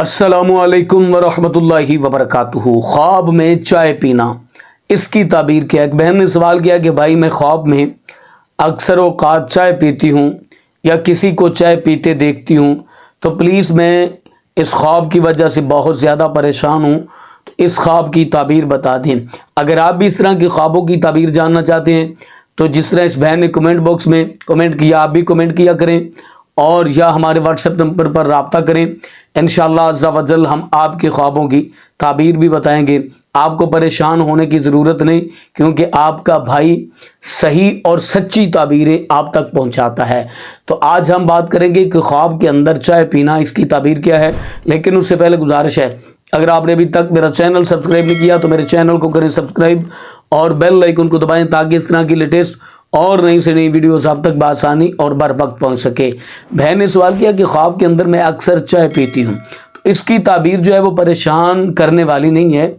السلام علیکم ورحمۃ اللہ وبرکاتہ۔ خواب میں چائے پینا، اس کی تعبیر کیا ہے؟ ایک بہن نے سوال کیا کہ بھائی میں خواب میں اکثر اوقات چائے پیتی ہوں یا کسی کو چائے پیتے دیکھتی ہوں، تو پلیز میں اس خواب کی وجہ سے بہت زیادہ پریشان ہوں، تو اس خواب کی تعبیر بتا دیں۔ اگر آپ بھی اس طرح کے خوابوں کی تعبیر جاننا چاہتے ہیں تو جس طرح اس بہن نے کمنٹ باکس میں کمنٹ کیا، آپ بھی کمنٹ کیا کریں اور یا ہمارے واٹس ایپ نمبر پر رابطہ کریں۔ انشاءاللہ عز و جل ہم آپ کے خوابوں کی تعبیر بھی بتائیں گے۔ آپ کو پریشان ہونے کی ضرورت نہیں، کیونکہ آپ کا بھائی صحیح اور سچی تعبیریں آپ تک پہنچاتا ہے۔ تو آج ہم بات کریں گے کہ خواب کے اندر چائے پینا، اس کی تعبیر کیا ہے۔ لیکن اس سے پہلے گزارش ہے، اگر آپ نے ابھی تک میرا چینل سبسکرائب نہیں کیا تو میرے چینل کو کریں سبسکرائب اور بیل آئیکن کو دبائیں تاکہ اس طرح کی لیٹسٹ اور نئی سے نئی ویڈیوز آپ تک بآسانی اور بر وقت پہنچ سکے۔ بہن نے سوال کیا کہ خواب کے اندر میں اکثر چائے پیتی ہوں، اس کی تعبیر جو ہے وہ پریشان کرنے والی نہیں ہے،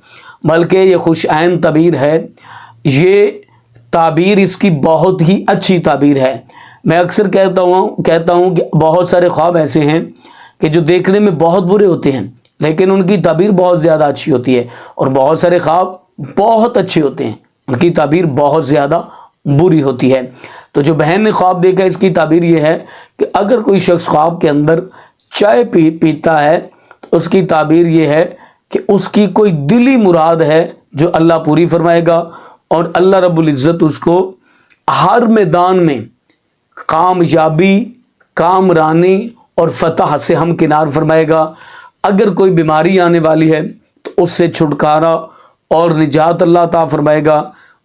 بلکہ یہ خوش عین تعبیر ہے۔ یہ تعبیر اس کی بہت ہی اچھی تعبیر ہے۔ میں اکثر کہتا ہوں کہ بہت سارے خواب ایسے ہیں کہ جو دیکھنے میں بہت برے ہوتے ہیں لیکن ان کی تعبیر بہت زیادہ اچھی ہوتی ہے، اور بہت سارے خواب بہت اچھے ہوتے ہیں، ان کی تعبیر بہت زیادہ بری ہوتی ہے۔ تو جو بہن نے خواب دیکھا، اس کی تعبیر یہ ہے کہ اگر کوئی شخص خواب کے اندر چائے پیتا ہے تو اس کی تعبیر یہ ہے کہ اس کی کوئی دلی مراد ہے جو اللہ پوری فرمائے گا، اور اللہ رب العزت اس کو ہر میدان میں کامیابی، کامرانی اور فتح سے ہمکنار فرمائے گا۔ اگر کوئی بیماری آنے والی ہے تو اس سے چھٹکارا اور نجات اللہ عطا فرمائے گا،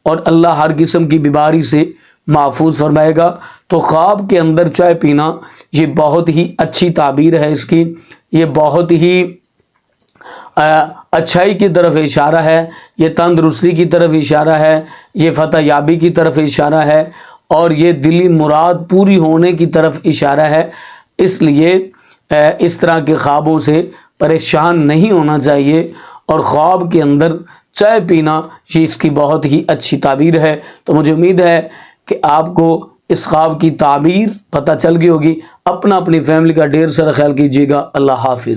اور اللہ ہر قسم کی بیماری سے محفوظ فرمائے گا۔ تو خواب کے اندر چائے پینا یہ بہت ہی اچھی تعبیر ہے، اس کی یہ بہت ہی اچھائی کی طرف اشارہ ہے، یہ تندرستی کی طرف اشارہ ہے، یہ فتح یابی کی طرف اشارہ ہے، اور یہ دلی مراد پوری ہونے کی طرف اشارہ ہے۔ اس لیے اس طرح کے خوابوں سے پریشان نہیں ہونا چاہیے، اور خواب کے اندر چائے پینا یہ اس کی بہت ہی اچھی تعبیر ہے۔ تو مجھے امید ہے کہ آپ کو اس خواب کی تعبیر پتہ چل گئی ہوگی۔ اپنی فیملی کا ڈھیر سارا خیال کیجیے گا۔ اللہ حافظ۔